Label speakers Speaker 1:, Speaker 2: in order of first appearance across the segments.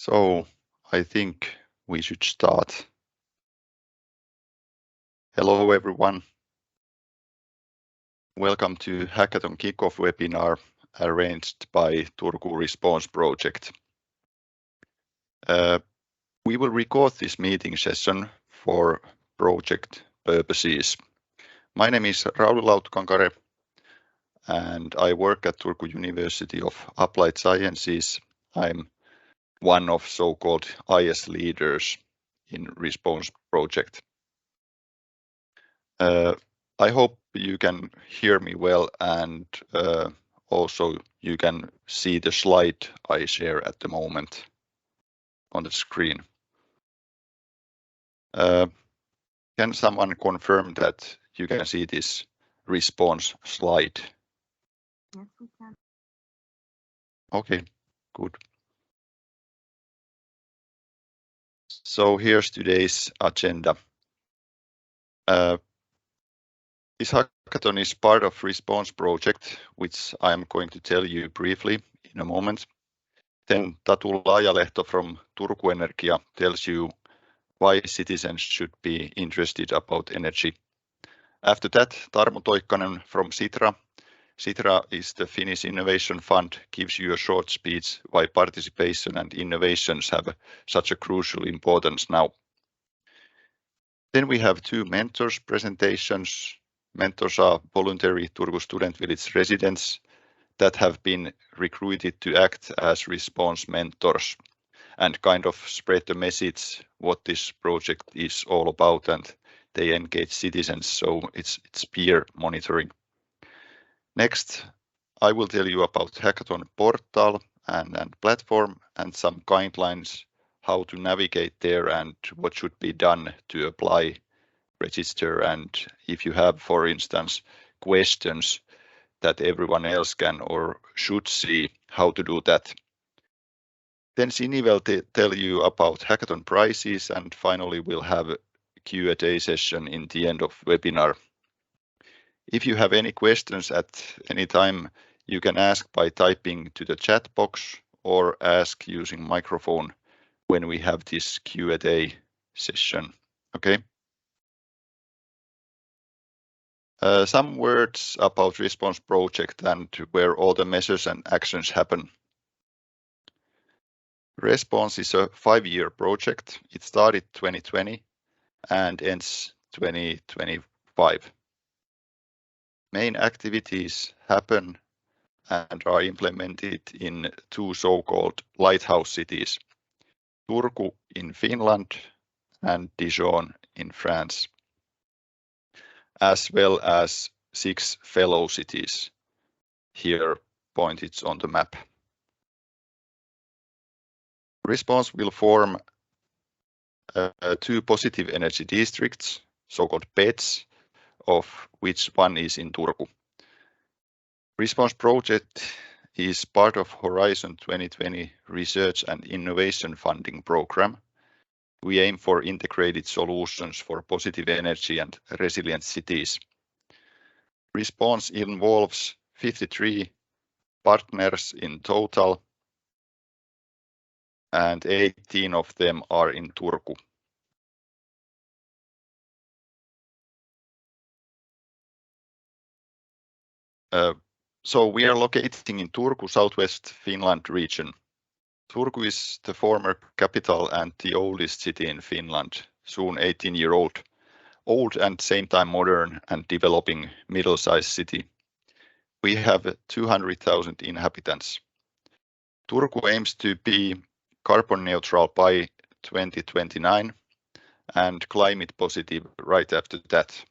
Speaker 1: So I think we should start. Hello everyone. Welcome to Hackathon kickoff webinar arranged by Turku Response Project. We will record this meeting session for project purposes. My name is Rauli Lautkankare and I work at Turku University of Applied Sciences. I'm one of so-called IS leaders in Response Project. I hope you can hear me well and also you can see the slide I share at the moment on the screen. Can someone confirm that you can see this response slide?
Speaker 2: Yes, we can.
Speaker 1: Okay, good. So here's today's agenda. This hackathon is part of Response Project, which I'm going to tell you briefly in a moment. Then Tatu Laajalehto from Turku Energia tells you why citizens should be interested about energy. After that, Tarmo Toikkanen from Sitra. Sitra is the Finnish Innovation Fund, gives you a short speech why participation and innovations have such a crucial importance now. Then we have two mentors presentations. Mentors are voluntary Turku Student Village residents that have been recruited to act as response mentors and kind of spread the message what this project is all about, and they engage citizens, so it's peer monitoring. Next, I will tell you about Hackathon portal and platform and some guidelines how to navigate there and what should be done to apply, register, and if you have, for instance, questions that everyone else can or should see how to do that. Then Sini will tell you about hackathon prizes, and finally we'll have a Q&A session in the end of webinar. If you have any questions at any time, you can ask by typing to the chat box or ask using microphone when we have this Q&A session. Okay. Some words about Response Project and where all the measures and actions happen. Response is a 5-year project. It started 2020 and ends 2025. Main activities happen and are implemented in two so-called lighthouse cities, Turku in Finland and Dijon in France, as well as 6 fellow cities, here pointed on the map. Response will form 2 positive energy districts, so-called PEDs, of which one is in Turku. Response Project is part of Horizon 2020 Research and Innovation Funding Program. We aim for integrated solutions for positive energy and resilient cities. Response involves 53 partners in total, and 18 of them are in Turku. So we are located in Turku, southwest Finland region. Turku is the former capital and the oldest city in Finland, soon 18-year-old, old and same time modern and developing middle-sized city. We have 200,000 inhabitants. Turku aims to be carbon neutral by 2029 and climate positive right after that.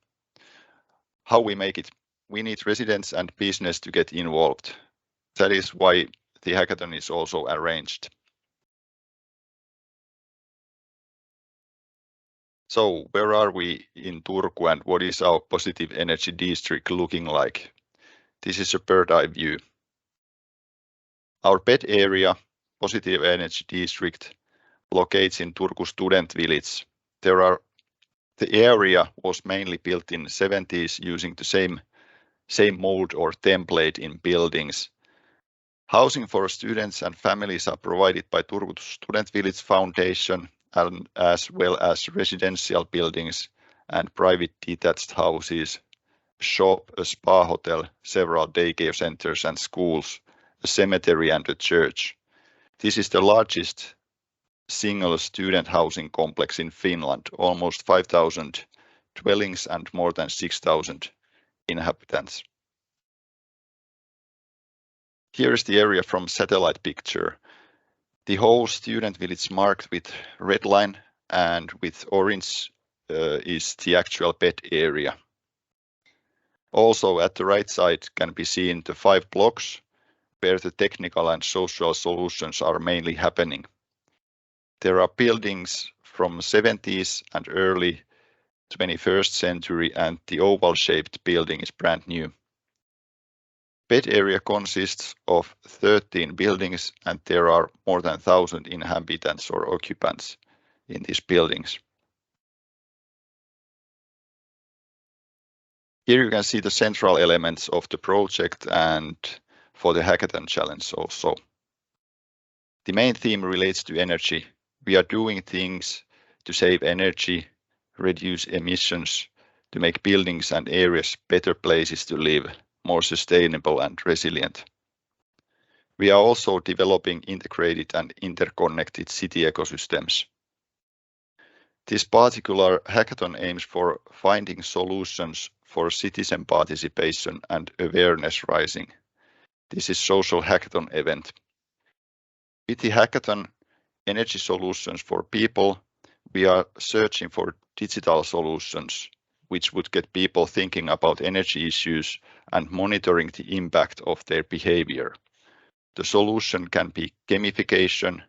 Speaker 1: How we make it? We need residents and business to get involved. That is why the hackathon is also arranged. So where are we in Turku and what is our positive energy district looking like? This is a bird's eye view. Our PED area, positive energy district, locates in Turku Student Village. The area was mainly built in the 70s using the same mold or template in buildings. Housing for students and families are provided by Turku Student Village Foundation, and as well as residential buildings and private detached houses, a shop, a spa hotel, several daycare centers and schools, a cemetery and a church. This is the largest single student housing complex in Finland, almost 5,000 dwellings and more than 6,000 inhabitants. Here is the area from satellite picture. The whole student village marked with red line and with orange is the actual bed area. Also at the right side can be seen the 5 blocks where the technical and social solutions are mainly happening. There are buildings from 70s and early 21st century, and the oval-shaped building is brand new. Bed area consists of 13 buildings, and there are more than 1,000 inhabitants or occupants in these buildings. Here you can see the central elements of the project and for the hackathon challenge also. The main theme relates to energy. We are doing things to save energy, reduce emissions, to make buildings and areas better places to live, more sustainable and resilient. We are also developing integrated and interconnected city ecosystems. This particular hackathon aims for finding solutions for citizen participation and awareness raising. This is social hackathon event. With the hackathon Energy Solutions for People, we are searching for digital solutions which would get people thinking about energy issues and monitoring the impact of their behavior. The solution can be gamification.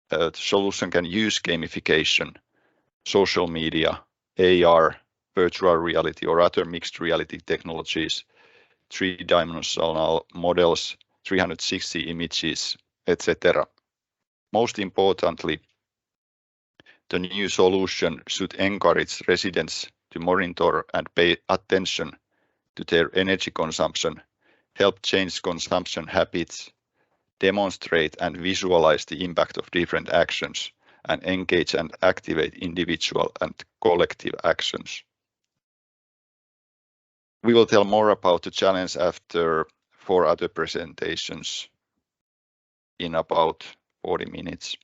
Speaker 1: The solution can use gamification, social media, AR, virtual reality or other mixed reality technologies, 3-dimensional models, 360 images, etc. Most importantly, the new solution should encourage residents to monitor and pay attention to their energy consumption, help change consumption habits, demonstrate and visualize the impact of different actions, and engage and activate individual and collective actions. We will tell more about the challenge after 4 other presentations in about 40 minutes.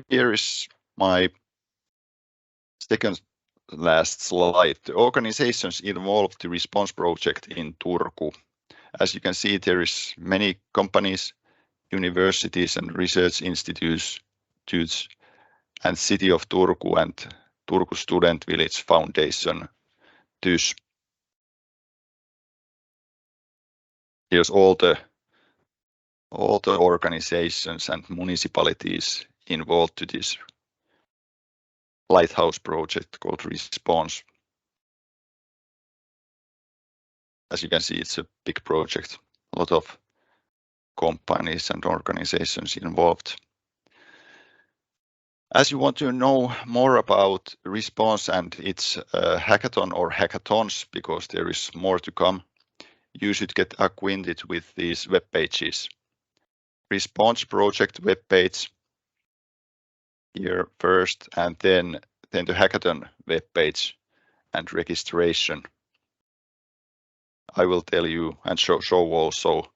Speaker 1: Here is my second last slide. The organizations involved the response project in Turku. As you can see, there is many companies, universities and research institutes and City of Turku and Turku Student Village Foundation, TYS. Here's all the organizations and municipalities involved to this lighthouse project called Response. As you can see, it's a big project, a lot of companies and organizations involved. As you want to know more about Response and its hackathon or hackathons, because there is more to come, you should get acquainted with these web pages. Response project web page here first, and then the hackathon web page and registration. I will tell you and show also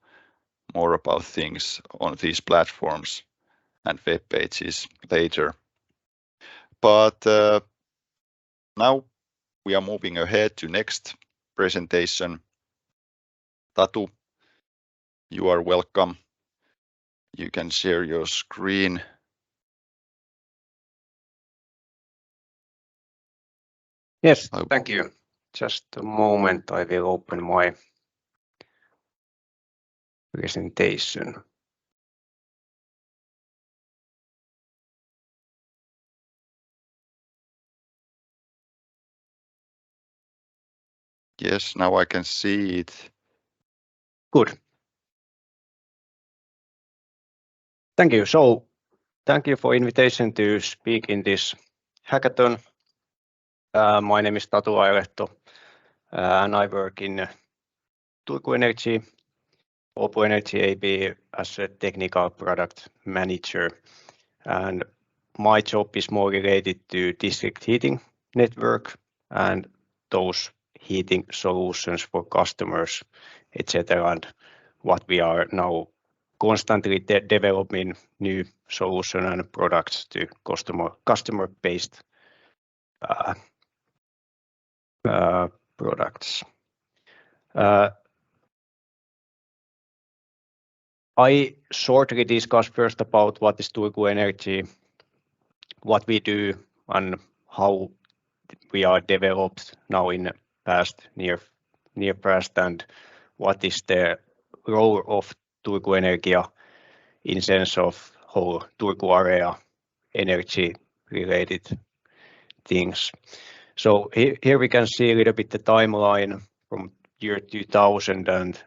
Speaker 1: more about things on these platforms and web pages later. But now we are moving ahead to next presentation. Tatu, you are welcome. You can share your screen.
Speaker 3: Yes, thank you. Just a moment, I will open my presentation.
Speaker 1: Yes, now I can see it.
Speaker 3: Good. Thank you. So, thank you for invitation to speak in this hackathon. My name is Tatu Ailehto, and I work in Turku Energy, Åbo Energy AB as a technical product manager, and my job is more related to district heating network and those heating solutions for customers, etc. And what we are now constantly developing new solution and products to customer-based products. I shortly discuss first about what is Turku Energy, what we do, and how we are developed now in past near past, and what is the role of Turku Energia in sense of whole Turku area energy related things. So here we can see a little bit the timeline from year 2000 and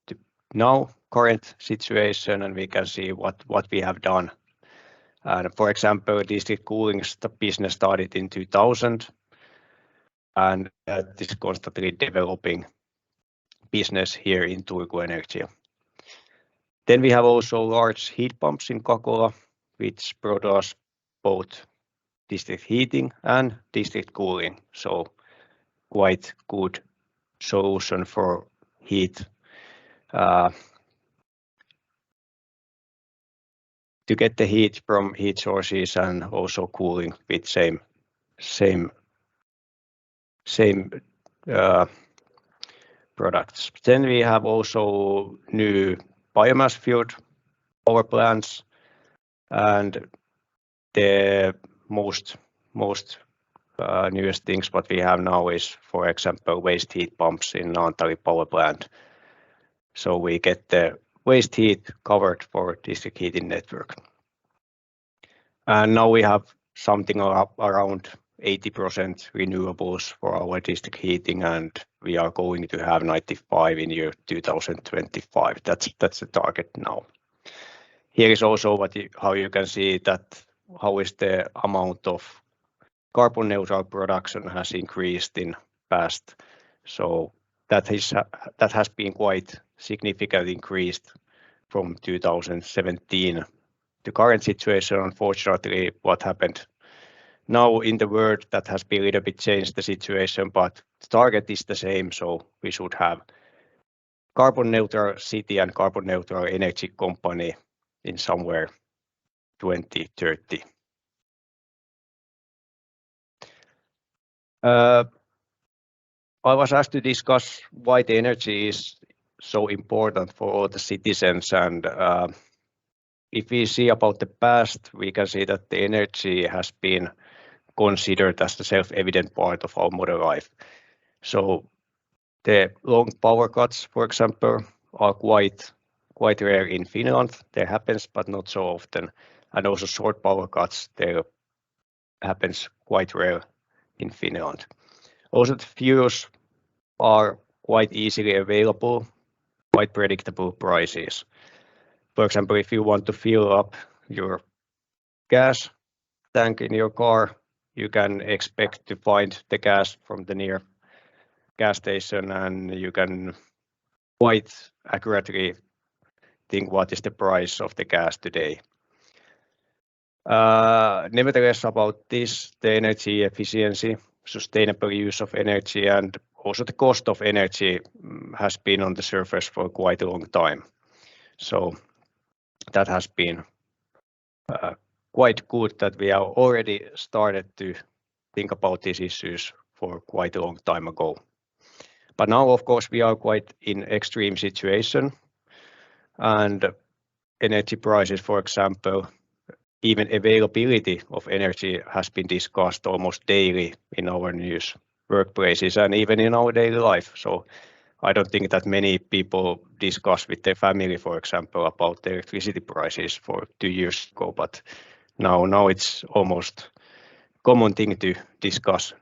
Speaker 3: to now current situation, and we can see what we have done. And for example, district cooling business started in 2000, and this is constantly developing business here in Turku Energia. Then we have also large heat pumps in Kakola, which brought us both district heating and district cooling. So quite good solution for heat to get the heat from heat sources and also cooling with same products. Then we have also new biomass fueled power plants, and the most newest things what we have now is, for example, waste heat pumps in Naantali power plant. So we get the waste heat covered for district heating network. And now we have something around 80% renewables for our district heating, and we are going to have 95 in year 2025. That's the target now. Here is also how you can see that how is the amount of carbon neutral production has increased in past. So that has been quite significantly increased from 2017. The current situation, unfortunately, what happened now in the world, that has been a little bit changed the situation, but the target is the same. So we should have carbon neutral city and carbon neutral energy company in somewhere 2030. I was asked to discuss why the energy is so important for all the citizens, and if we see about the past, we can see that the energy has been considered as the self-evident part of our modern life. So the long power cuts, for example, are quite rare in Finland. There happens, but not so often. And also short power cuts, there happens quite rare in Finland. Also the fuels are quite easily available, quite predictable prices. For example, if you want to fill up your gas tank in your car, you can expect to find the gas from the near gas station, and you can quite accurately think what is the price of the gas today. Nevertheless, about this, the energy efficiency, sustainable use of energy, and also the cost of energy has been on the surface for quite a long time. So that has been quite good that we have already started to think about these issues for quite a long time ago. But now, of course, we are quite in extreme situation, and energy prices, for example, even availability of energy has been discussed almost daily in our news workplaces and even in our daily life. So I don't think that many people discuss with their family, for example, about the electricity prices for 2 years ago, but now it's almost common thing to discuss.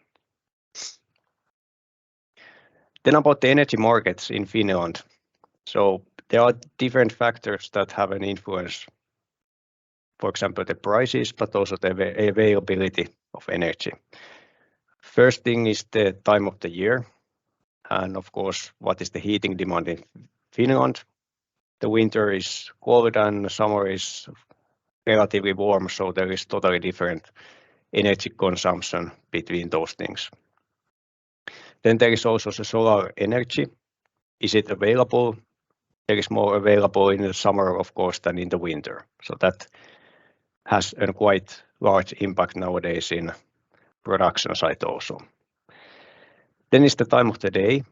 Speaker 3: Then about the energy markets in Finland. So there are different factors that have an influence, for example, the prices, but also the availability of energy. First thing is the time of the year. and of course, what is the heating demand in Finland? The winter is cold and summer is relatively warm, so there is totally different energy consumption between those things. Then there is also the solar energy. Is it available? There is more available in the summer, of course, than in the winter. So that has a quite large impact nowadays in production side also. Then is the time of the day,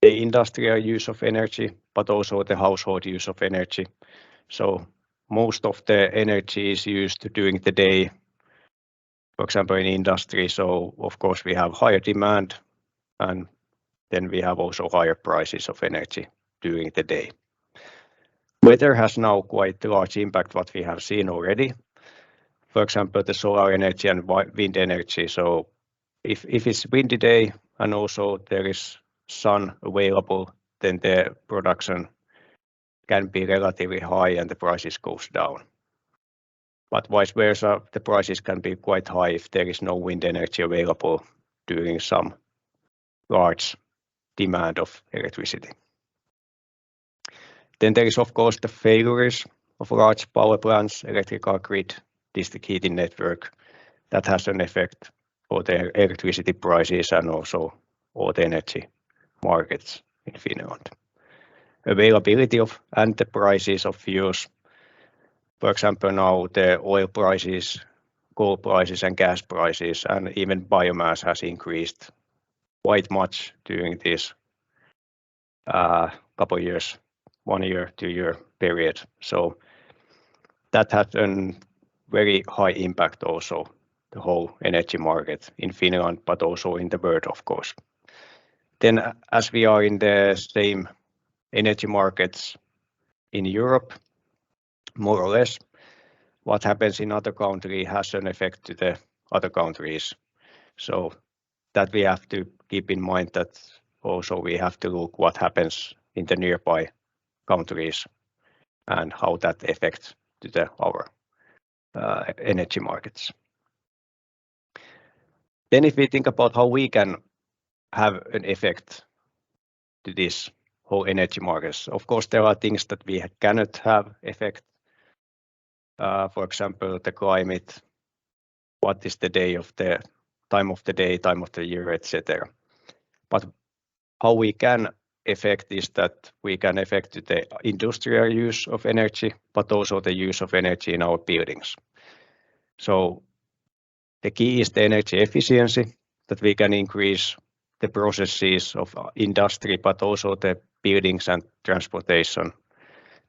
Speaker 3: the industrial use of energy, but also the household use of energy. So most of the energy is used during the day, for example, in industry. So of course we have higher demand, and then we have also higher prices of energy during the day. Weather has now quite a large impact what we have seen already. For example, the solar energy and wind energy. So if it's windy day and also there is sun available, then the production can be relatively high and the prices goes down. But vice versa, the prices can be quite high if there is no wind energy available during some large demand of electricity. Then there is of course the failures of large power plants, electrical grid, district heating network. That has an effect for the electricity prices and also all the energy markets in Finland. Availability of and the prices of fuels. For example, now the oil prices, coal prices and gas prices and even biomass has increased quite much during this couple of years, 1 year, 2 year period. So that had a very high impact also the whole energy market in Finland, but also in the world, of course. Then as we are in the same energy markets in Europe, more or less, what happens in other countries has an effect to the other countries. So that we have to keep in mind that also we have to look what happens in the nearby countries and how that affects to our energy markets. Then if we think about how we can have an effect to this whole energy markets, of course there are things that we cannot have effect. For example, the climate, what is the day of the time of the day, time of the year, etc. But how we can affect is that we can affect the industrial use of energy, but also the use of energy in our buildings. So the key is the energy efficiency, that we can increase the processes of industry, but also the buildings and transportation,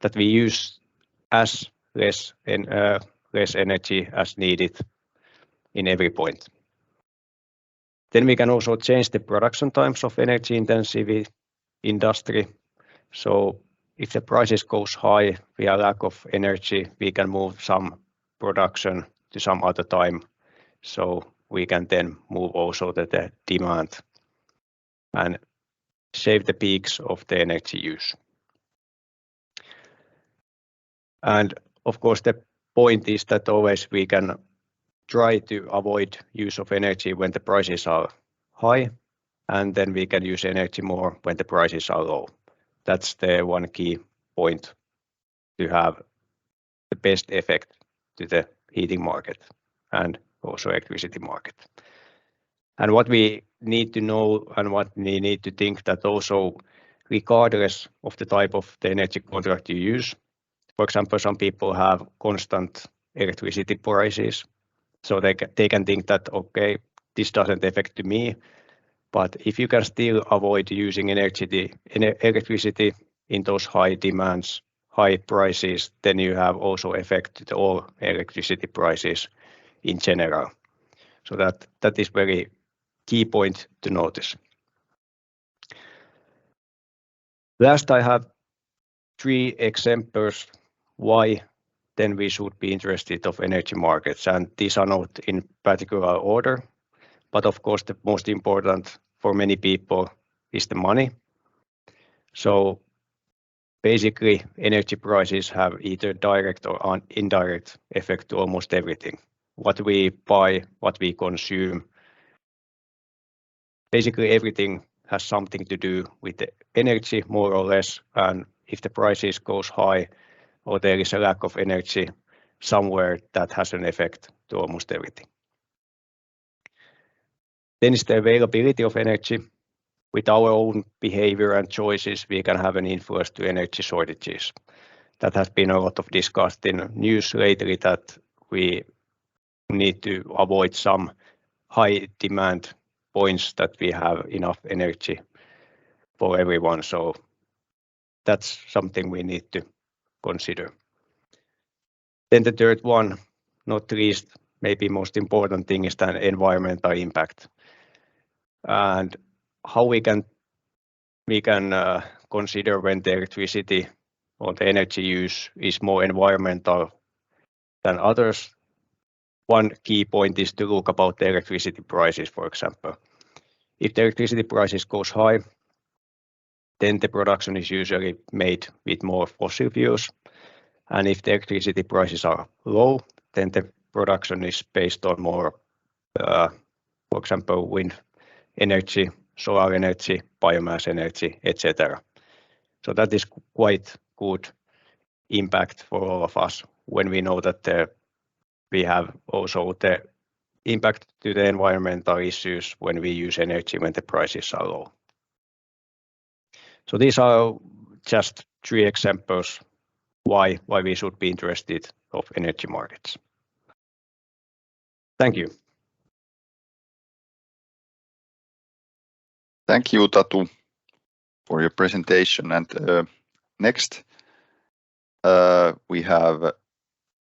Speaker 3: that we use as less energy as needed in every point. Then we can also change the production times of energy intensive industry. So if the prices goes high, we have lack of energy, we can move some production to some other time. So we can then move also the demand and save the peaks of the energy use. And of course, the point is that always we can try to avoid use of energy when the prices are high, and then we can use energy more when the prices are low. That's the one key point to have the best effect to the heating market and also electricity market. And what we need to know and what we need to think that also regardless of the type of the energy contract you use, for example, some people have constant electricity prices, so they can think that, okay, this doesn't affect me, but if you can still avoid using electricity in those high demands, high prices, then you have also affected all electricity prices in general. So that is very key point to notice. Last, I have 3 examples why then we should be interested of energy markets, and these are not in particular order, but of course the most important for many people is the money. So basically energy prices have either direct or indirect effect to almost everything. What we buy, what we consume, basically everything has something to do with the energy more or less, and if the prices goes high or there is a lack of energy somewhere, that has an effect to almost everything. Then is the availability of energy. With our own behavior and choices, we can have an influence to energy shortages. That has been a lot of discussed in news lately, that we need to avoid some high demand points, that we have enough energy for everyone. So that's something we need to consider. Then the third one, not least, maybe most important thing, is the environmental impact. And how we can consider when the electricity or the energy use is more environmental than others. One key point is to look about the electricity prices, for example. If the electricity prices goes high, then the production is usually made with more fossil fuels. And if the electricity prices are low, then the production is based on more, for example, wind energy, solar energy, biomass energy, etc. So that is quite good impact for all of us when we know that we have also the impact to the environmental issues when we use energy when the prices are low. So these are just 3 examples why we should be interested of energy markets. Thank you.
Speaker 1: Thank you, Tatu, for your presentation. And next, we have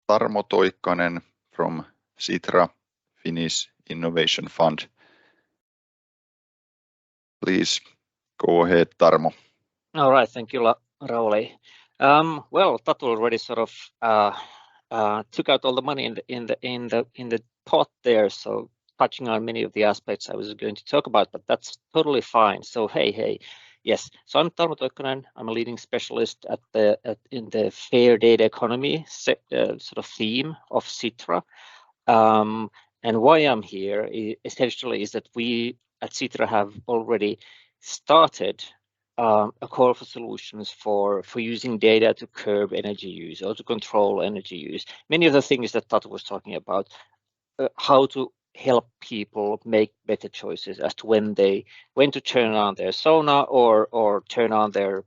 Speaker 1: Tarmo Toikkanen from Sitra, Finnish Innovation Fund. Please go ahead, Tarmo.
Speaker 4: All right, thank you, Rauli. Well, Tatu already sort of took out all the money in the pot there, so touching on many of the aspects I was going to talk about, but that's totally fine. So hey, yes. So I'm Tarmo Toikkanen. I'm a leading specialist in the fair data economy sort of theme of Sitra. And why I'm here essentially is that we at Sitra have already started a call for solutions for using data to curb energy use or to control energy use. Many of the things that Tatu was talking about, how to help people make better choices as to when to turn on their sauna or turn on their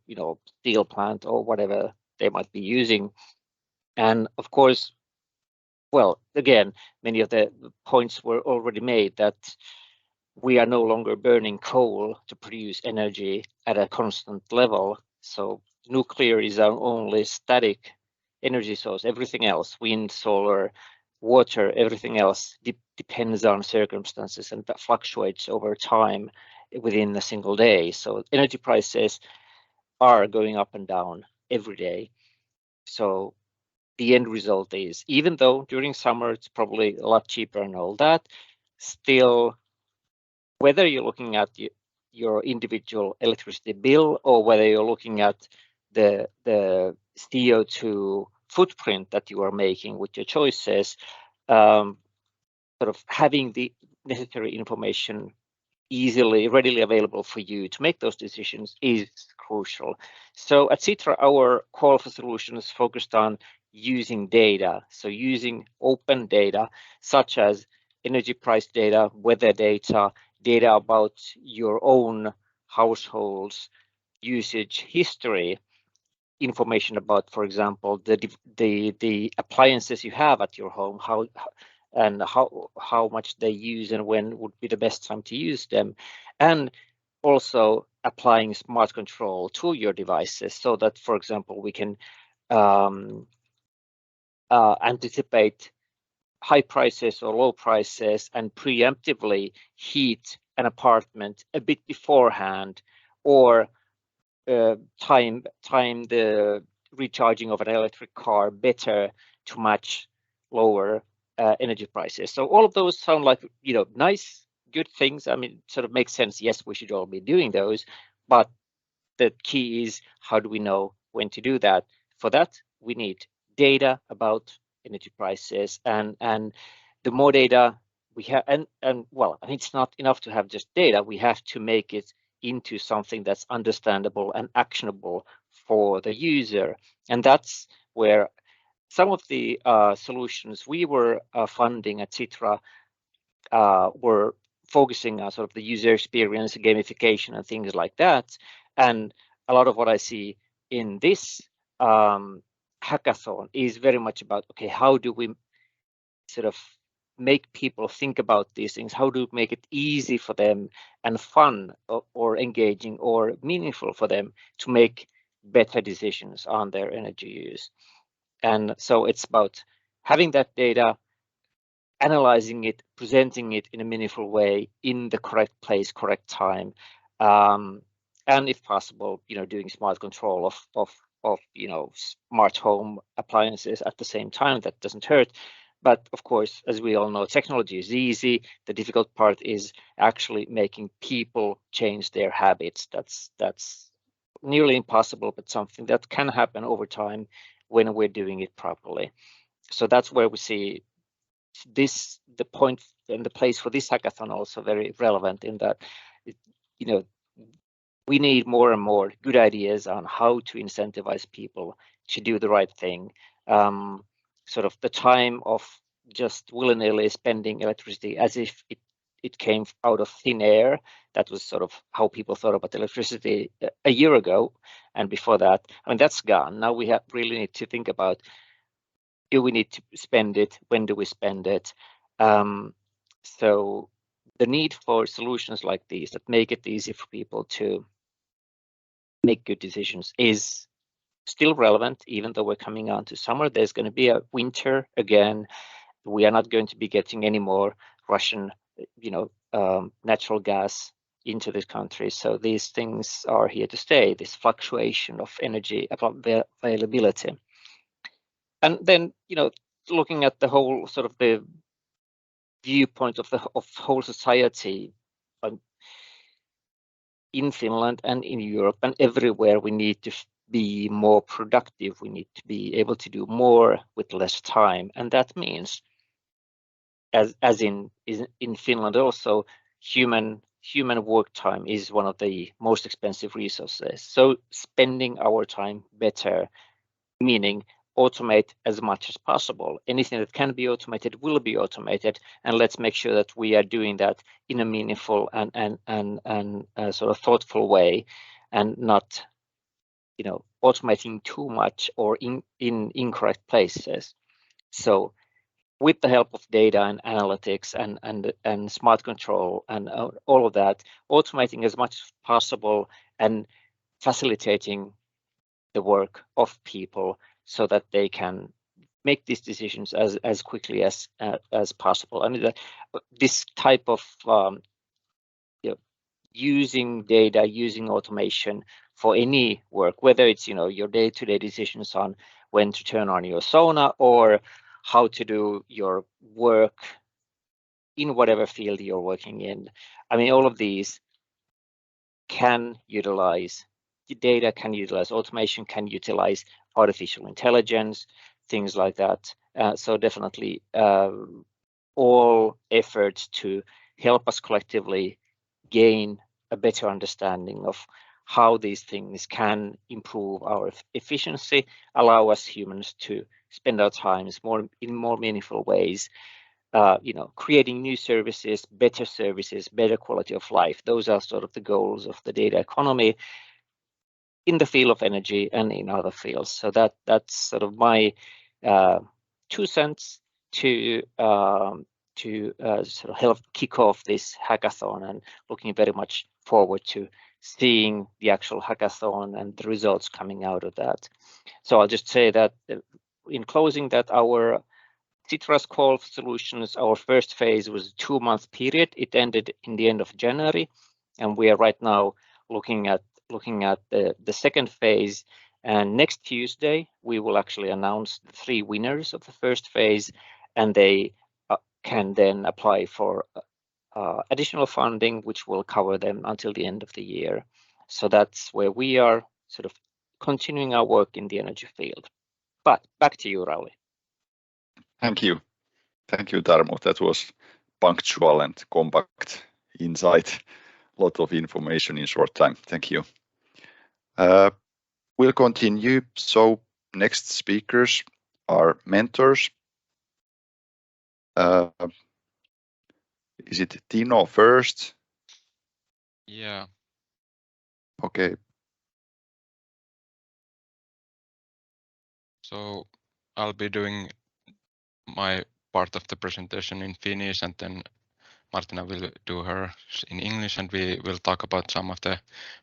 Speaker 4: steel plant or whatever they might be using. And of course, well, again, many of the points were already made that we are no longer burning coal to produce energy at a constant level. So nuclear is our only static energy source. Everything else, wind, solar, water, everything else depends on circumstances and that fluctuates over time within a single day. So energy prices are going up and down every day. So the end result is, even though during summer it's probably a lot cheaper and all that, still, whether you're looking at your individual electricity bill or whether you're looking at the CO2 footprint that you are making with your choices, sort of having the necessary information readily available for you to make those decisions is crucial. So at Sitra, our call for solutions focused on using data, so using open data such as energy price data, weather data, data about your own household's usage history, information about, for example, the appliances you have at your home, how much they use and when would be the best time to use them, and also applying smart control to your devices so that, for example, we can anticipate high prices or low prices and preemptively heat an apartment a bit beforehand, or time the recharging of an electric car better to match lower energy prices. So all of those sound like nice, good things. I mean, sort of makes sense. Yes, we should all be doing those, but the key is, how do we know when to do that? For that, we need data about energy prices, and the more data we have, and well, it's not enough to have just data. We have to make it into something that's understandable and actionable for the user. And that's where some of the solutions we were funding at Citra were focusing on sort of the user experience, gamification, and things like that. And a lot of what I see in this hackathon is very much about, okay, how do we sort of make people think about these things? How do we make it easy for them and fun or engaging or meaningful for them to make better decisions on their energy use? And so it's about having that data, analyzing it, presenting it in a meaningful way in the correct place, correct time, and if possible, doing smart control of smart home appliances at the same time. That doesn't hurt. But of course, as we all know, technology is easy. The difficult part is actually making people change their habits. That's nearly impossible, but something that can happen over time when we're doing it properly. So that's where we see the point and the place for this hackathon also very relevant, in that we need more and more good ideas on how to incentivize people to do the right thing. Sort of the time of just willy-nilly spending electricity as if it came out of thin air. That was sort of how people thought about electricity a year ago, and before that. I mean, that's gone. Now we really need to think about, do we need to spend it? When do we spend it? So the need for solutions like these that make it easy for people to make good decisions is still relevant, even though we're coming on to summer. There's going to be a winter again. We are not going to be getting any more Russian, natural gas into this country. So these things are here to stay, this fluctuation of energy availability. And then, looking at the whole sort of the viewpoint of whole society in Finland and in Europe and everywhere, we need to be more productive. We need to be able to do more with less time, and that means, as in Finland also, human work time is one of the most expensive resources. So spending our time better, meaning automate as much as possible. Anything that can be automated will be automated, and let's make sure that we are doing that in a meaningful and sort of thoughtful way, and not automating too much or in incorrect places. So with the help of data and analytics and smart control and all of that, automating as much as possible and facilitating the work of people so that they can make these decisions as quickly as possible. I mean, this type of using data, using automation for any work, whether it's your day-to-day decisions on when to turn on your sauna or how to do your work in whatever field you're working in. I mean, all of these can utilize data, can utilize automation, can utilize artificial intelligence, things like that. So definitely all efforts to help us collectively gain a better understanding of how these things can improve our efficiency, allow us humans to spend our times in more meaningful ways, creating new services, better quality of life. Those are sort of the goals of the data economy in the field of energy and in other fields. So that's sort of my 2 cents to sort of help kick off this hackathon, and looking very much forward to seeing the actual hackathon and the results coming out of that. So I'll just say that in closing, that our Citra's call for solutions, our first phase was a 2-month period. It ended in the end of January, and we are right now looking at the second phase. And next Tuesday, we will actually announce the 3 winners of the first phase, and they can then apply for additional funding, which will cover them until the end of the year. So that's where we are sort of continuing our work in the energy field. But back to you, Rauli.
Speaker 1: Thank you, Tarmo. That was punctual and compact insight lot of information in short time. Thank you. We'll continue. So next speakers are mentors. Is it Tino first?
Speaker 5: Yeah.
Speaker 1: Okay.
Speaker 5: So I'll be doing my part of the presentation in Finnish, and then Martina will do hers in English, and we will talk about some of the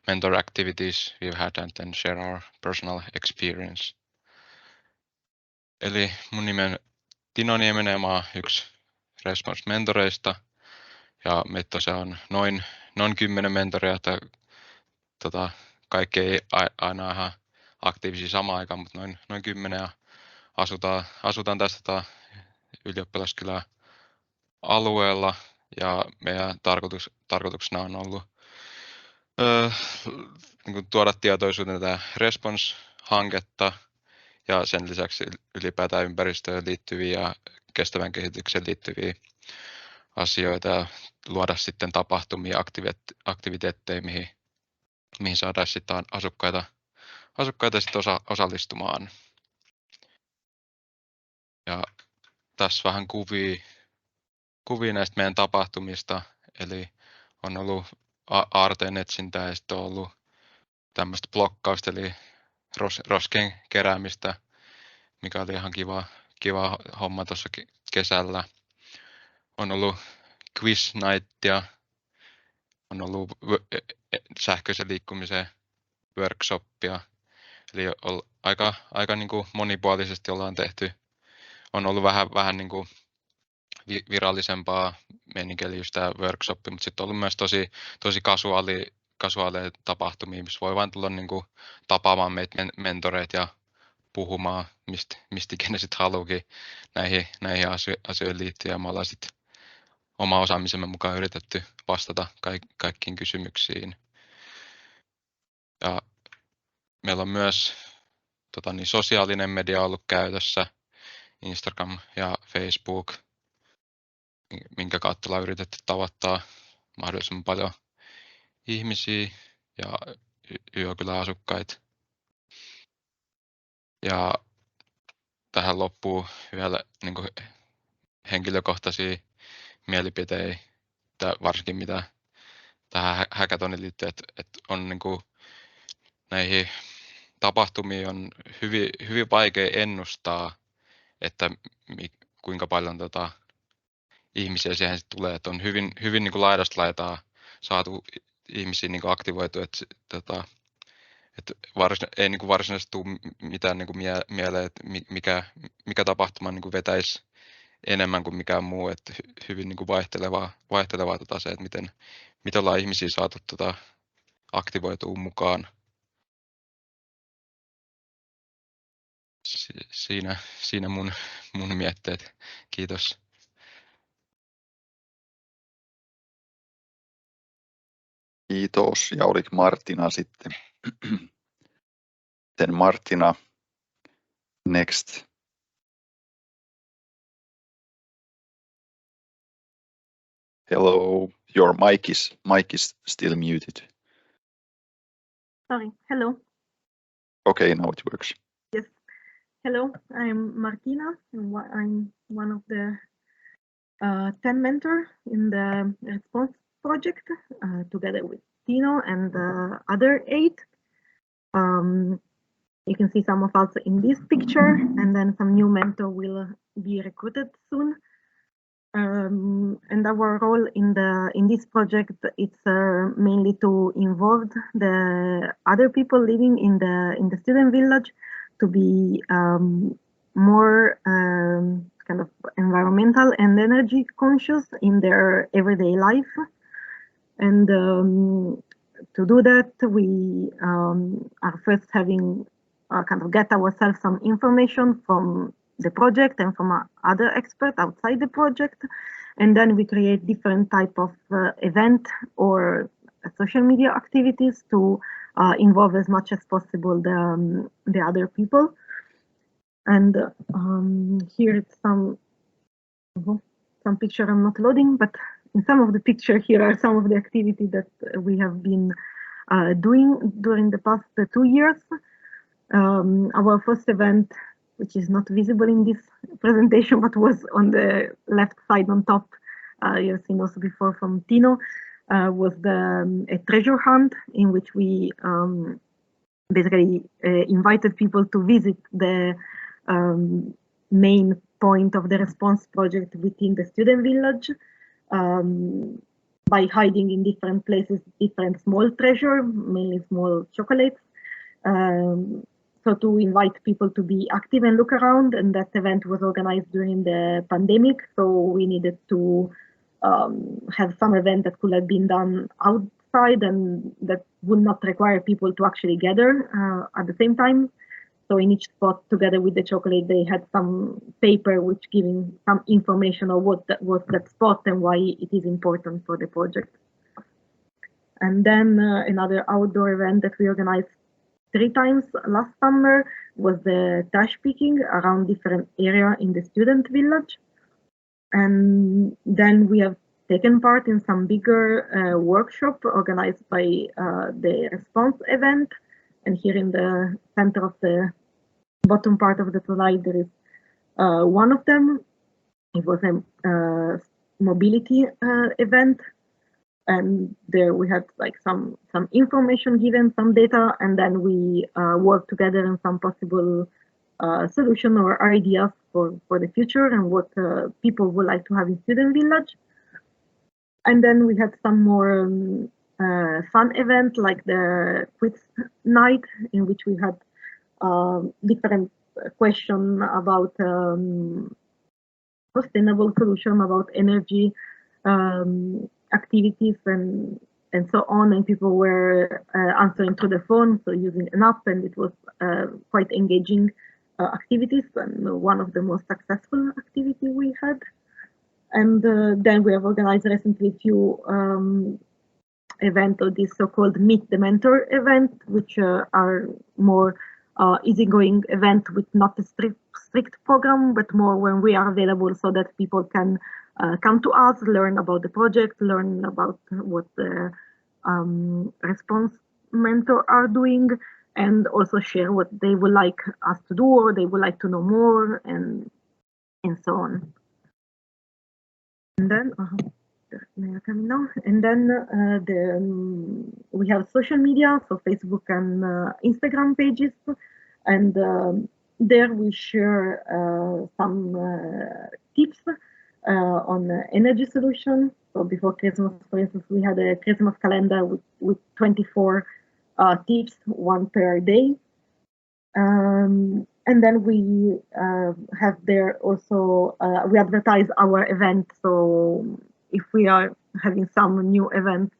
Speaker 5: mentor activities we've had and then share our personal experience. Eli mun nimi on Tino Nieminen ja mä oon yksi Response-mentoreista. Ja meitä tosiaan on noin 10 mentoria, että kaikki ei aina ihan aktiivisia samaan aikaan, mutta noin 10 ja asutaan tässä ylioppilaskylän alueella ja meidän tarkoituksena on ollut niin tuoda tietoisuuteen tätä Response-hanketta ja sen lisäksi ylipäätään ympäristöön liittyviä ja kestävän kehitykseen liittyviä asioita ja luoda sitten tapahtumia, aktiviteetteja, mihin saadaan sitten asukkaita sitten osallistumaan. Ja tässä vähän kuvia näistä meidän tapahtumista, eli on ollut aarteen etsintää ja sitten on ollut tämmöistä blokkausta, eli roskien keräämistä, mikä oli ihan kiva homma tuossa kesällä. On ollut quiz nightia, on ollut sähköisen liikkumisen workshopia, eli aika niin kuin monipuolisesti ollaan tehty. On ollut vähän niin kuin virallisempaa meininkiä, eli just tämä workshop, mutta sitten on ollut myös tosi kasuaaleja tapahtumia, missä voi vain tulla niin kuin tapaamaan meitä mentoreita ja puhumaan, mistä ikinä sitten haluukin näihin asioihin liittyen. Ja me ollaan sitten oma osaamisemme mukaan yritetty vastata kaikkiin kysymyksiin. Ja meillä on myös sosiaalinen media ollut käytössä, Instagram ja Facebook, minkä kautta ollaan yritetty tavoittaa mahdollisimman paljon ihmisiä ja yökylän asukkaita. Ja tähän loppuu vielä niin kuin henkilökohtaisia mielipiteitä, varsinkin mitä tähän hackathoniin liittyy, että on niin kuin näihin tapahtumiin on hyvin vaikea ennustaa, että kuinka paljon ihmisiä siihen tulee, että on hyvin niin kuin laidasta laitaa saatu ihmisiä niin kuin aktivoitu, että ei niin kuin varsinaisesti tule mitään niin kuin mieleen, että mikä tapahtuma niin kuin vetäisi enemmän kuin mikään muu, että hyvin niin kuin vaihtelevaa se, että miten ollaan ihmisiä saatu aktivoitua mukaan. Siinä mun mietteet. Kiitos.
Speaker 1: Kiitos. Ja oliko Martina sitten? Then Martina, next. Hello, your mic is still muted.
Speaker 2: Sorry. Hello.
Speaker 1: Okay, now it works.
Speaker 2: Yes. Hello. I'm Martina. I'm one of the 10 mentors in the Response project, together with Tino and the other 8. You can see some of us in this picture, and then some new mentor will be recruited soon. And our role in this project, it's mainly to involve the other people living in the student village to be more kind of environmental and energy conscious in their everyday life. And to do that, we are first having kind of get ourselves some information from the project and from other experts outside the project, and then we create different type of event or social media activities to involve as much as possible the other people. And here it's some picture I'm not loading, but in some of the picture here are some of the activities that we have been doing during the past 2 years. Our first event, which is not visible in this presentation, but was on the left side on top, you've seen also before from Tino, was a treasure hunt in which we basically invited people to visit the main point of the response project within the student village by hiding in different places different small treasure, mainly small chocolates. So to invite people to be active and look around, and that event was organized during the pandemic, so we needed to have some event that could have been done outside and that would not require people to actually gather at the same time. So in each spot, together with the chocolate, they had some paper which giving some information on what that was that spot and why it is important for the project. And then another outdoor event that we organized 3 times last summer was the trash picking around different area in the student village. And then we have taken part in some bigger workshop organized by the response event. And here in the center of the bottom part of the slide, there is one of them. It was a mobility event. And there we had like some information given, some data, and then we worked together on some possible solution or ideas for the future and what people would like to have in student village. And then we had some more fun event like the quiz night, in which we had different questions about sustainable solution, about energy activities and so on, and people were answering through the phone, so using an app, and it was quite engaging activities and one of the most successful activity we had. And then we have organized recently a few events of this so-called Meet the Mentor event, which are more easygoing event with not a strict program, but more when we are available so that people can come to us, learn about the project, learn about what the response mentor are doing, and also share what they would like us to do or they would like to know more, and so on. And then we have social media, so Facebook and Instagram pages, and there we share some tips on energy solution. So before Christmas, for instance, we had a Christmas calendar with 24 tips, 1 per day. And then we have there also, we advertise our event. So if we are having some new events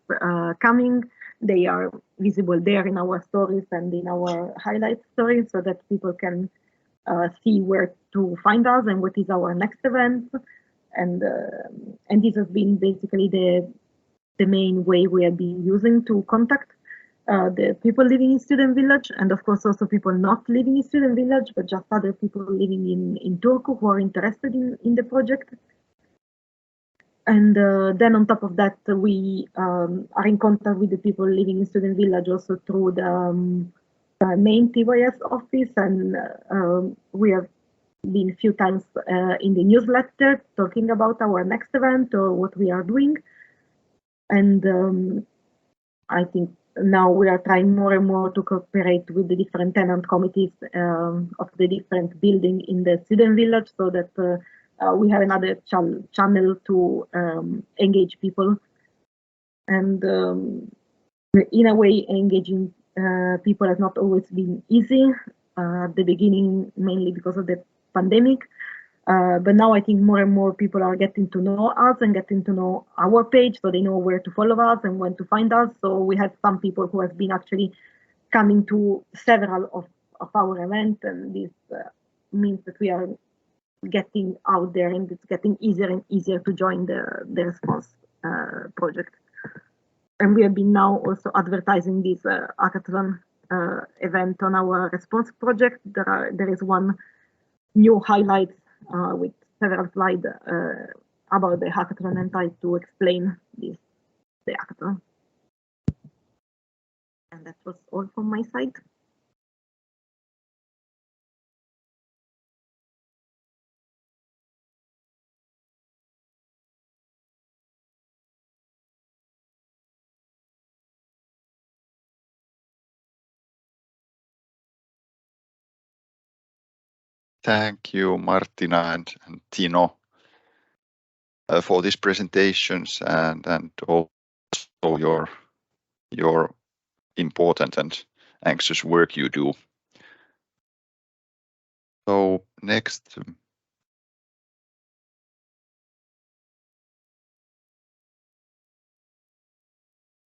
Speaker 2: coming, they are visible there in our stories and in our highlight stories, so that people can see where to find us and what is our next event. And this has been basically the main way we have been using to contact the people living in student village, and of course also people not living in student village, but just other people living in Turku who are interested in the project. And then on top of that, we are in contact with the people living in student village also through the main TYS office, and we have been a few times in the newsletter talking about our next event or what we are doing. And I think now we are trying more and more to cooperate with the different tenant committees of the different building in the student village, so that we have another channel to engage people. And in a way, engaging people has not always been easy at the beginning, mainly because of the pandemic. But now I think more and more people are getting to know us and getting to know our page, so they know where to follow us and when to find us. So we have some people who have been actually coming to several of our events, and this means that we are getting out there, and it's getting easier and easier to join the response project. And we have been now also advertising this hackathon event on our response project. There is one new highlight with several slides about the hackathon and try to explain the hackathon. And that was all from my side.
Speaker 1: Thank you, Martina and Tino, for these presentations and also your important and anxious work you do. So next,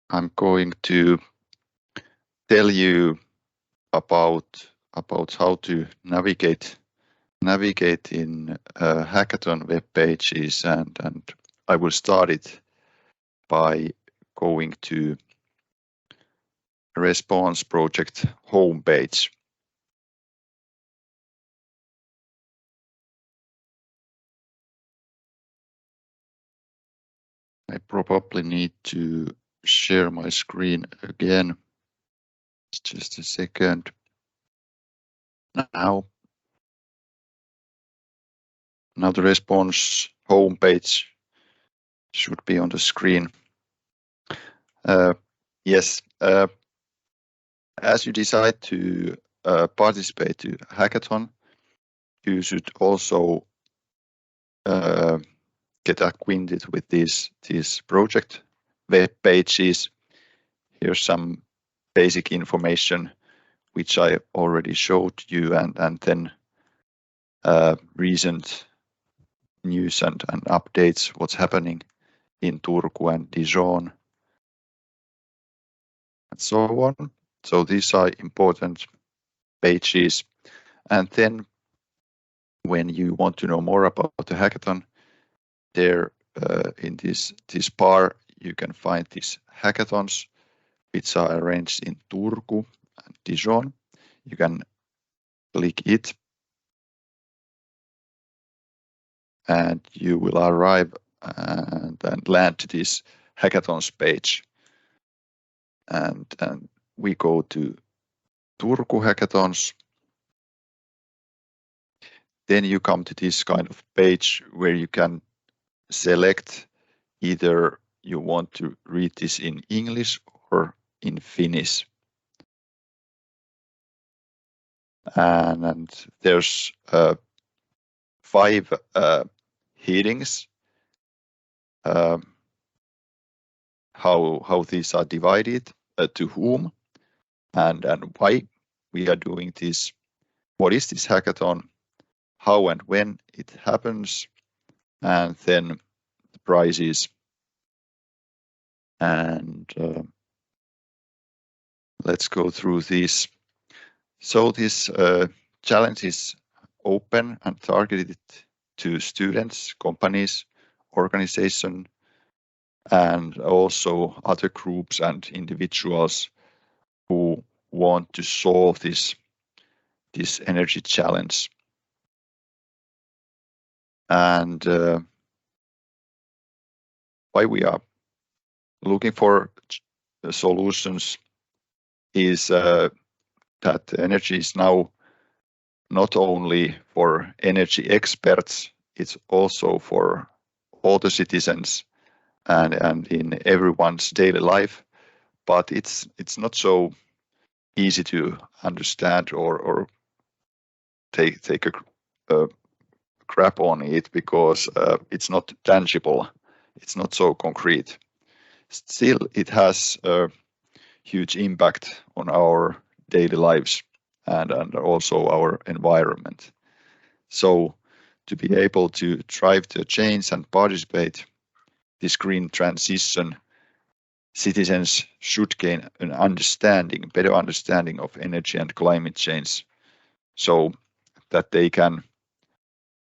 Speaker 1: I'm going to tell you about how to navigate in hackathon web pages, and I will start it by going to Response project homepage. I probably need to share my screen again. Just a second. Now the response homepage should be on the screen. Yes, as you decide to participate to hackathon, you should also get acquainted with these project web pages. Here's some basic information which I already showed you, and then recent news and updates, what's happening in Turku and Dijon, and so on. So these are important pages. And then when you want to know more about the hackathon, there in this bar, you can find these hackathons, which are arranged in Turku and Dijon. You can click it, and you will arrive and land to this hackathons page. And we go to Turku hackathons. Then you come to this kind of page where you can select either you want to read this in English or in Finnish. And there's 5 headings, how these are divided, to whom and why we are doing this, what is this hackathon, how and when it happens, and then the prizes. And let's go through this. So this challenge is open and targeted to students, companies, organizations, and also other groups and individuals who want to solve this energy challenge. And why we are looking for solutions is that energy is now not only for energy experts, it's also for all the citizens and in everyone's daily life, but it's not so easy to understand or take a grab on it, because it's not tangible, it's not so concrete. Still, it has a huge impact on our daily lives and also our environment. So to be able to drive the change and participate this green transition, citizens should gain an better understanding of energy and climate change, so that they can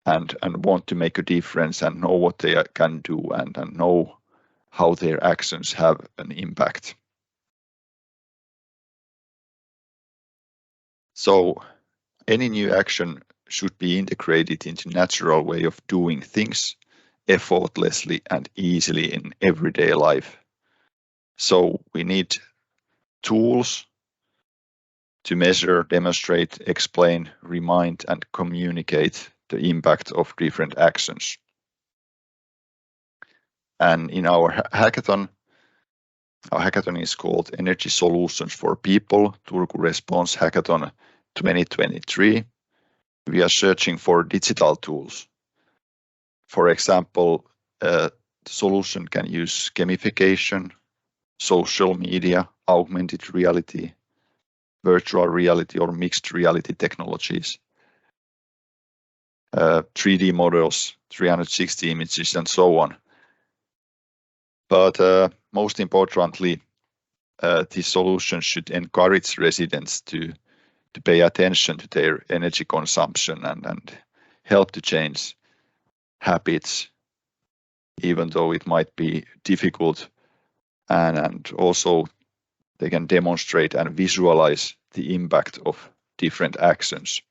Speaker 1: and want to make a difference and know what they can do and know how their actions have an impact. So any new action should be integrated into natural way of doing things effortlessly and easily in everyday life. So we need tools to measure, demonstrate, explain, remind, and communicate the impact of different actions. And in our hackathon is called Energy Solutions for People, Turku RESPONSE Hackathon 2023. We are searching for digital tools. For example, the solution can use gamification, social media, augmented reality, virtual reality or mixed reality technologies, 3D models, 360 images, and so on. But most importantly, these solutions should encourage residents to pay attention to their energy consumption and help to change habits, even though it might be difficult, and also they can demonstrate and visualize the impact of different actions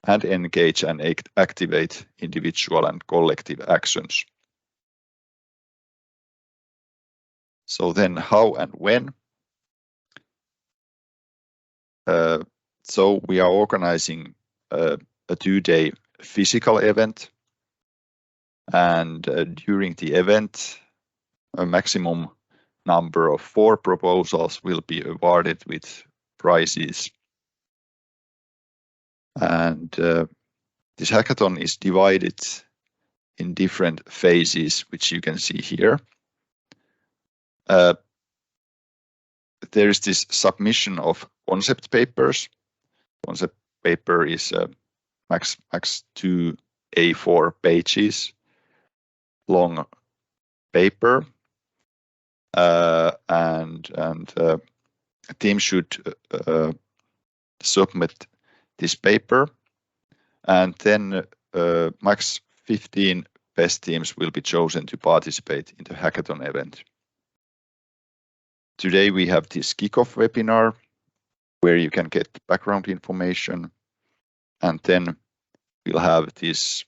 Speaker 1: and engage and activate individual and collective actions. So then how and when? So we are organizing a 2-day physical event, and during the event, a maximum number of 4 proposals will be awarded with prizes. And this hackathon is divided in different phases, which you can see here. There is this submission of concept papers. Concept paper is max 2 A4 pages long paper, and a team should submit this paper, and then max 15 best teams will be chosen to participate in the hackathon event. Today we have this kickoff webinar where you can get background information, and then we'll have this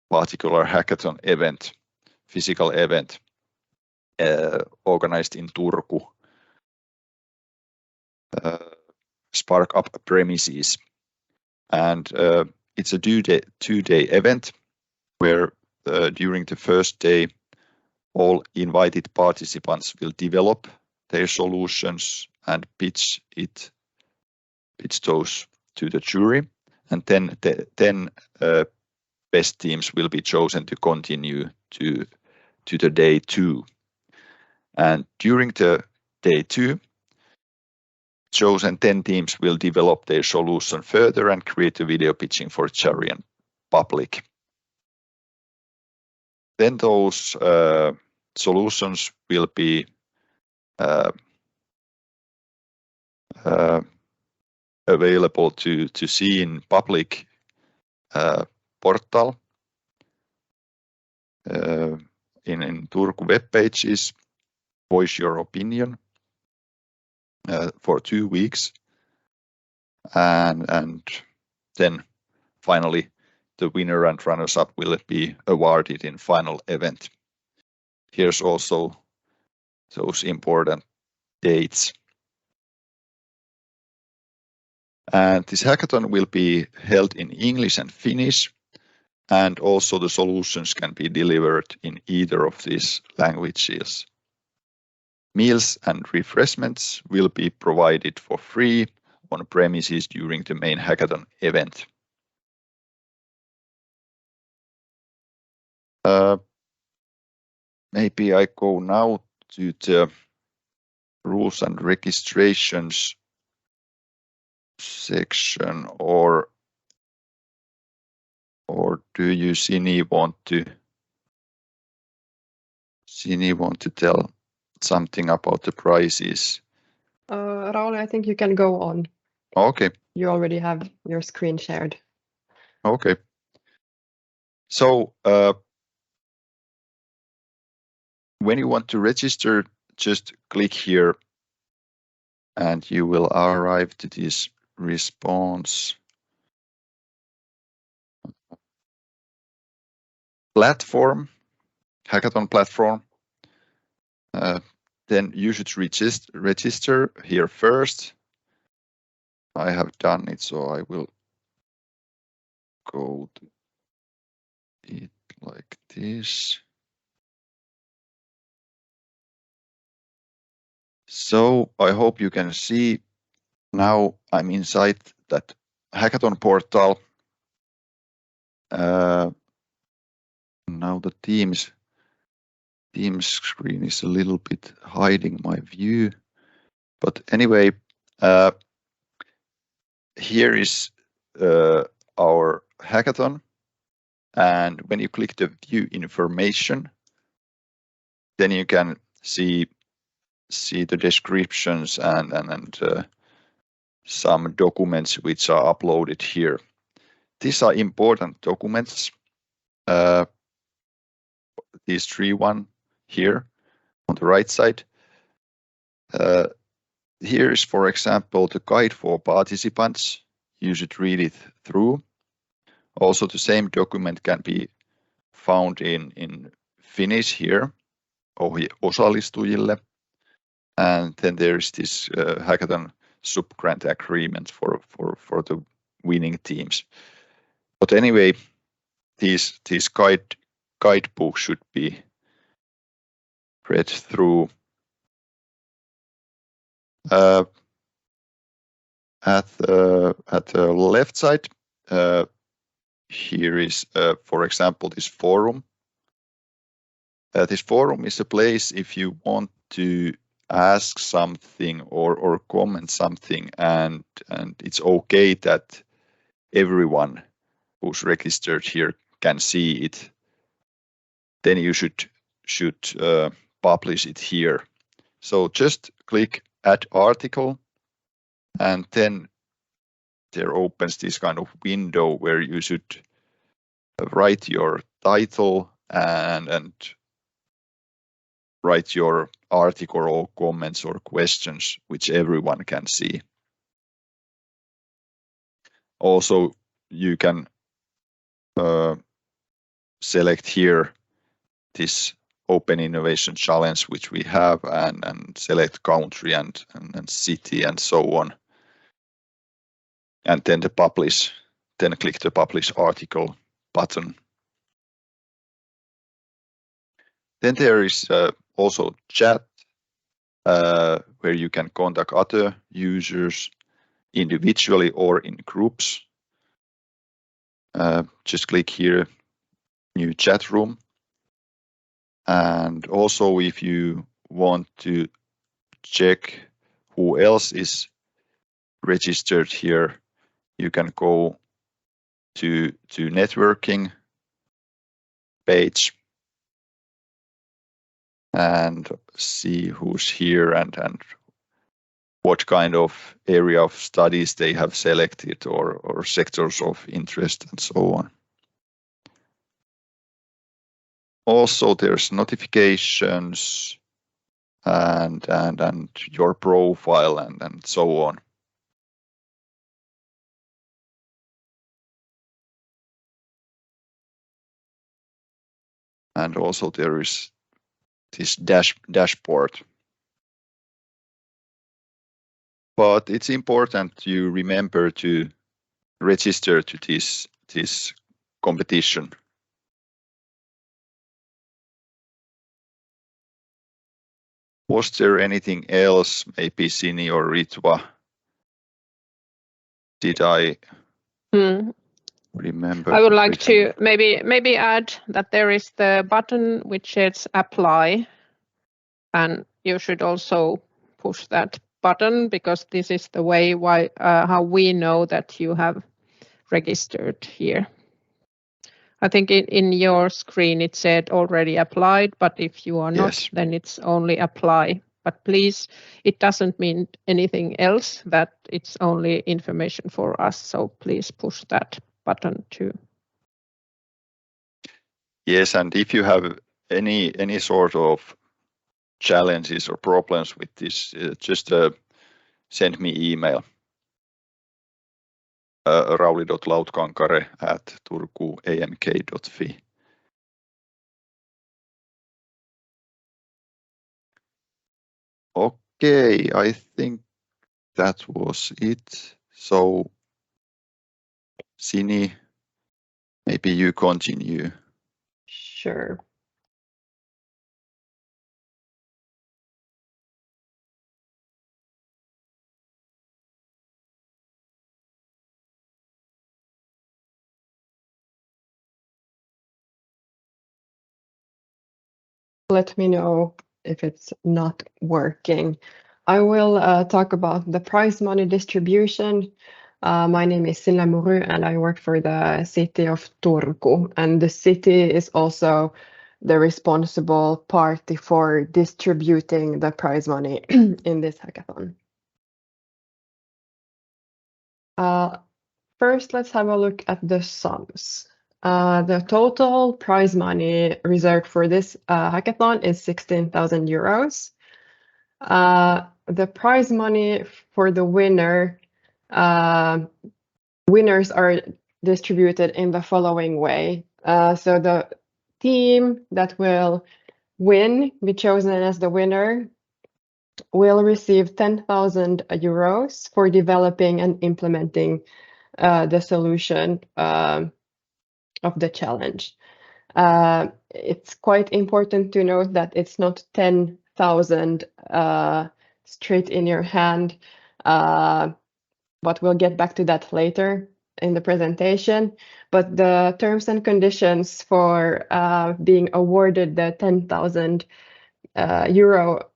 Speaker 1: particular hackathon event, physical event, organized in Turku, Spark Up premises. And it's a 2-day event where during the first day, all invited participants will develop their solutions and pitch those to the jury, and then best teams will be chosen to continue to the day 2. And during the day 2, chosen 10 teams will develop their solution further and create a video pitching for jury and public. Then those solutions will be available to see in public portal in Turku web pages. Voice your opinion for 2 weeks, and then finally the winner and runners-up will be awarded in final event. Here's also those important dates. And this hackathon will be held in English and Finnish, and also the solutions can be delivered in either of these languages. Meals and refreshments will be provided for free on premises during the main hackathon event. Maybe I go now to the rules and registrations section, or do you, Sini, want to tell something about the prizes?
Speaker 6: Rauli, I think you can go on.
Speaker 1: Okay.
Speaker 6: You already have your screen shared.
Speaker 1: Okay. So when you want to register, just click here and you will arrive to this response platform, hackathon platform. Then you should register here first. I have done it, so I will go to it like this. So I hope you can see now I'm inside that hackathon portal. Now the Teams screen is a little bit hiding my view, but anyway, here is our hackathon, and when you click the view information, then you can see the descriptions and some documents which are uploaded here. These are important documents. These 3 here on the right side. Here is, for example, the guide for participants. You should read it through. Also, the same document can be found in Finnish here, osallistujille. And then there is this hackathon subgrant agreement for the winning teams. But anyway, these guidebooks should be read through. At the left side, here is, for example, this forum. This forum is a place if you want to ask something or comment something, and it's okay that everyone who's registered here can see it. Then you should publish it here. So just click Add Article, and then there opens this kind of window where you should write your title and write your article or comments or questions which everyone can see. Also, you can select here this Open Innovation Challenge which we have and select country and city and so on. And then click the Publish Article button. Then there is also chat where you can contact other users individually or in groups. Just click here, New Chat Room. And also, if you want to check who else is registered here, you can go to networking page and see who's here and what kind of area of studies they have selected or sectors of interest and so on. Also, there's notifications and your profile and so on. And also there is this dashboard. But it's important you remember to register to this competition. Was there anything else, maybe Sini or Ritva? Did I remember?
Speaker 7: I would like to maybe add that there is the button which says apply, and you should also push that button because this is the way how we know that you have registered here. I think in your screen it said already applied, but if you are not, yes, then it's only apply. But please, it doesn't mean anything else, that it's only information for us. So please push that button too.
Speaker 1: Yes, and if you have any sort of challenges or problems with this, just send me email. Rauli.lautkankare@turkuamk.fi. Okay, I think that was it. So, Sini, maybe you continue.
Speaker 6: Sure. Let me know if it's not working. I will talk about the prize money distribution. My name is Silla Muru and I work for the city of Turku, and the city is also the responsible party for distributing the prize money in this hackathon. First, let's have a look at the sums. The total prize money reserved for this hackathon is 16,000 euros. The prize money for the winners are distributed in the following way. So the team that will be chosen as the winner, will receive 10,000 euros for developing and implementing the solution of the challenge. It's quite important to note that it's not 10,000 straight in your hand, but we'll get back to that later in the presentation. But the terms and conditions for being awarded the 10,000 euro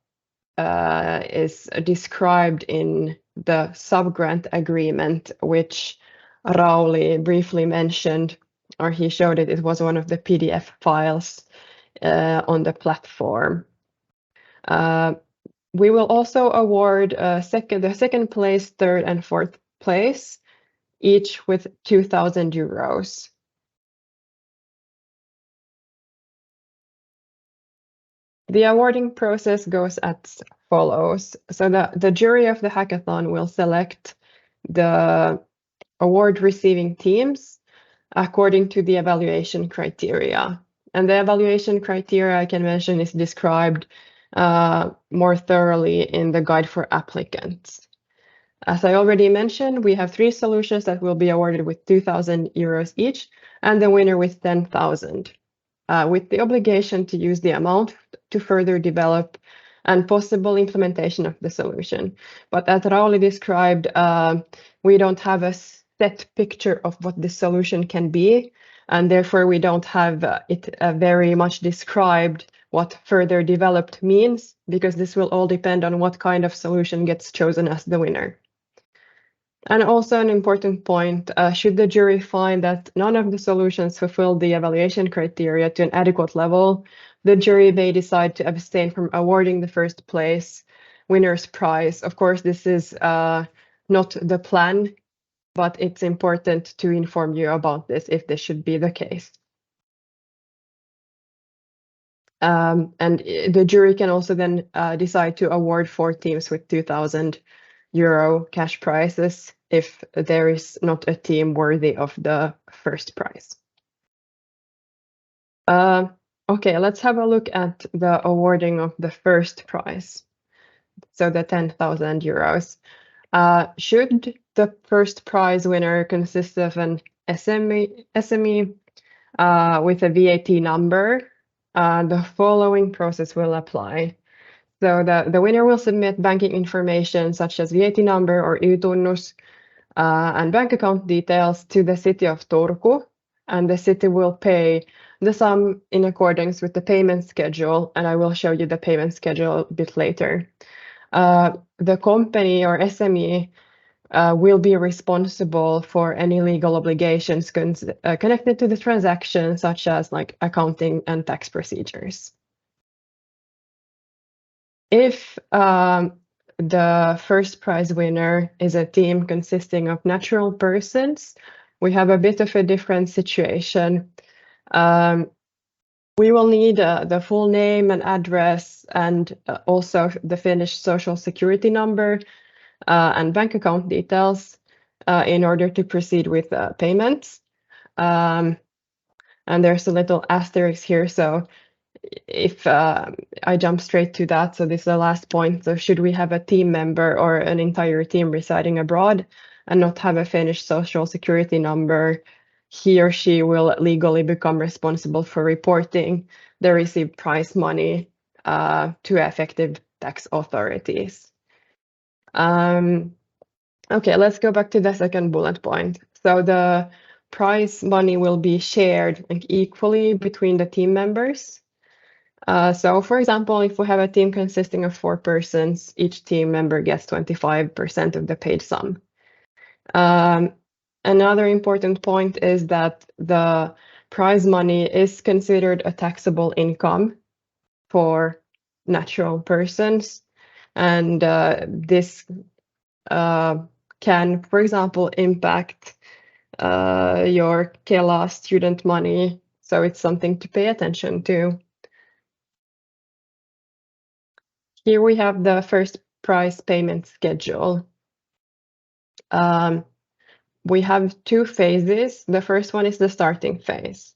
Speaker 6: is described in the sub-grant agreement, which Rauli briefly mentioned, or he showed it. It was one of the PDF files on the platform. We will also award the second place, third, and fourth place, each with 2,000 euros. The awarding process goes as follows. So the jury of the hackathon will select the award receiving teams according to the evaluation criteria. And the evaluation criteria I can mention is described more thoroughly in the guide for applicants. As I already mentioned, we have 3 solutions that will be awarded with 2,000 euros each, and the winner with 10,000, with the obligation to use the amount to further develop and possible implementation of the solution. But as Rauli described, we don't have a set picture of what the solution can be, and therefore we don't have it very much described what further developed means, because this will all depend on what kind of solution gets chosen as the winner. And also an important point, should the jury find that none of the solutions fulfill the evaluation criteria to an adequate level, the jury may decide to abstain from awarding the first place winner's prize. Of course, this is not the plan, but it's important to inform you about this if this should be the case. And the jury can also then decide to award 4 teams with 2,000 euro cash prizes if there is not a team worthy of the first prize. Okay, let's have a look at the awarding of the first prize. So the 10,000 euros. Should the first prize winner consist of an SME with a VAT number, the following process will apply. So the winner will submit banking information such as VAT number or y-tunnus and bank account details to the city of Turku, and the city will pay the sum in accordance with the payment schedule, and I will show you the payment schedule a bit later. The company or SME will be responsible for any legal obligations connected to the transaction, such as like accounting and tax procedures. If the first prize winner is a team consisting of natural persons, we have a bit of a different situation. We will need the full name and address, and also the Finnish social security number and bank account details in order to proceed with payments. And there's a little asterisk here. So if I jump straight to that, so this is the last point. So should we have a team member or an entire team residing abroad and not have a Finnish social security number, he or she will legally become responsible for reporting the received prize money to effective tax authorities. Okay, let's go back to the second bullet point. So the prize money will be shared equally between the team members. So for example, if we have a team consisting of 4 persons, each team member gets 25% of the paid sum. Another important point is that the prize money is considered a taxable income for natural persons. And this can, for example, impact your Kela student money. So it's something to pay attention to. Here we have the first prize payment schedule. We have 2 phases. The first one is the starting phase.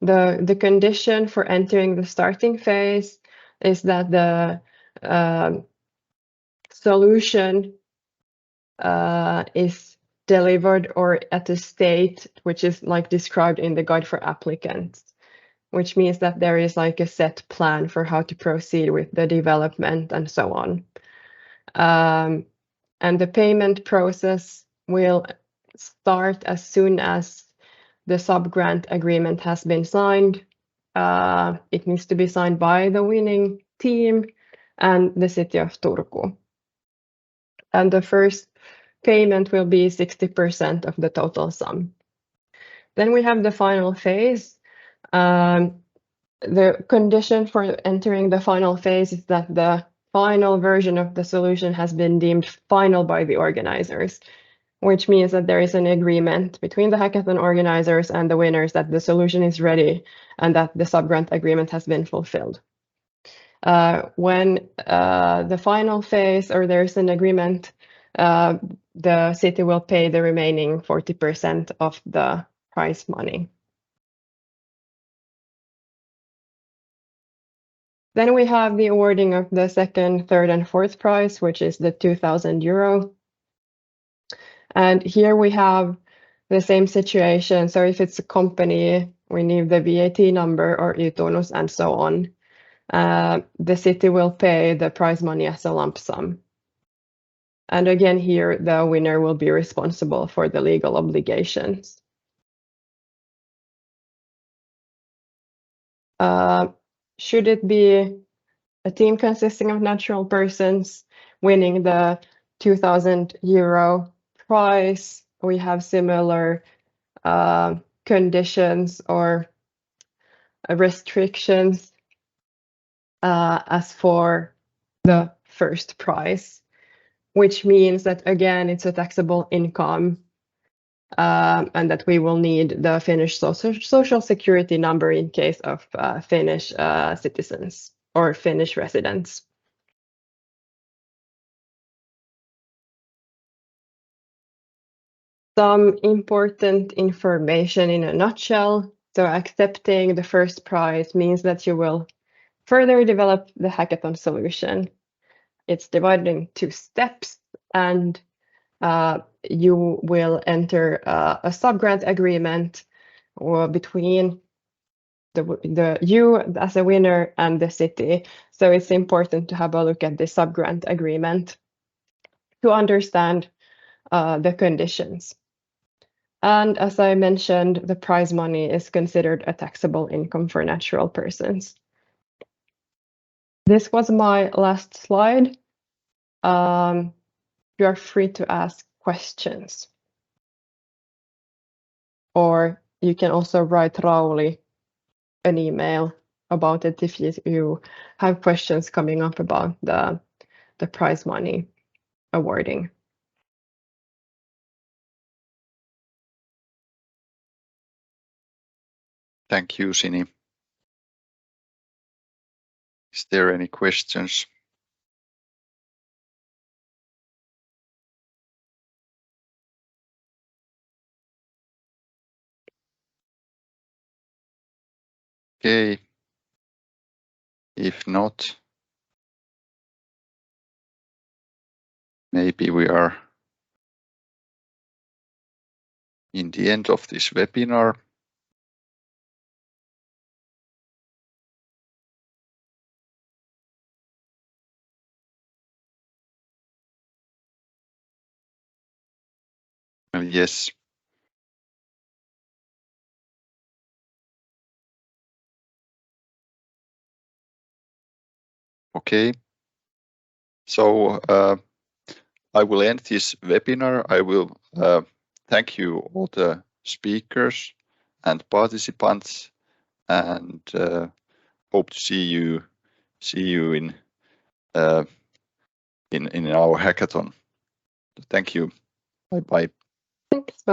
Speaker 6: The condition for entering the starting phase is that the solution is delivered or at a state which is like described in the guide for applicants, which means that there is like a set plan for how to proceed with the development and so on. And the payment process will start as soon as the sub-grant agreement has been signed. It needs to be signed by the winning team and the city of Turku. And the first payment will be 60% of the total sum. Then we have the final phase. The condition for entering the final phase is that the final version of the solution has been deemed final by the organizers, which means that there is an agreement between the hackathon organizers and the winners that the solution is ready and that the sub-grant agreement has been fulfilled. When the final phase or there's an agreement, the city will pay the remaining 40% of the prize money. Then we have the awarding of the second, third, and fourth prize, which is the €2,000. And here we have the same situation. So if it's a company, we need the VAT number or YTUNUS and so on. The city will pay the prize money as a lump sum. And again, here the winner will be responsible for the legal obligations. Should it be a team consisting of natural persons winning the €2,000 prize, we have similar conditions or restrictions as for the first prize, which means that again it's a taxable income and that we will need the Finnish social security number in case of Finnish citizens or Finnish residents. Some important information in a nutshell. So accepting the first prize means that you will further develop the hackathon solution. It's divided in 2 steps, and you will enter a sub-grant agreement between you as a winner and the city. So it's important to have a look at the sub-grant agreement to understand the conditions. And as I mentioned, the prize money is considered a taxable income for natural persons. This was my last slide. You are free to ask questions. Or you can also write Rauli an email about it if you have questions coming up about the prize money awarding.
Speaker 1: Thank you, Sini. Is there any questions? Okay. If not, maybe we are in the end of this webinar. Well, yes. Okay. So I will end this webinar. I will thank you all the speakers and participants, and hope to see you in our hackathon. Thank you. Bye bye.
Speaker 6: Thanks. Bye.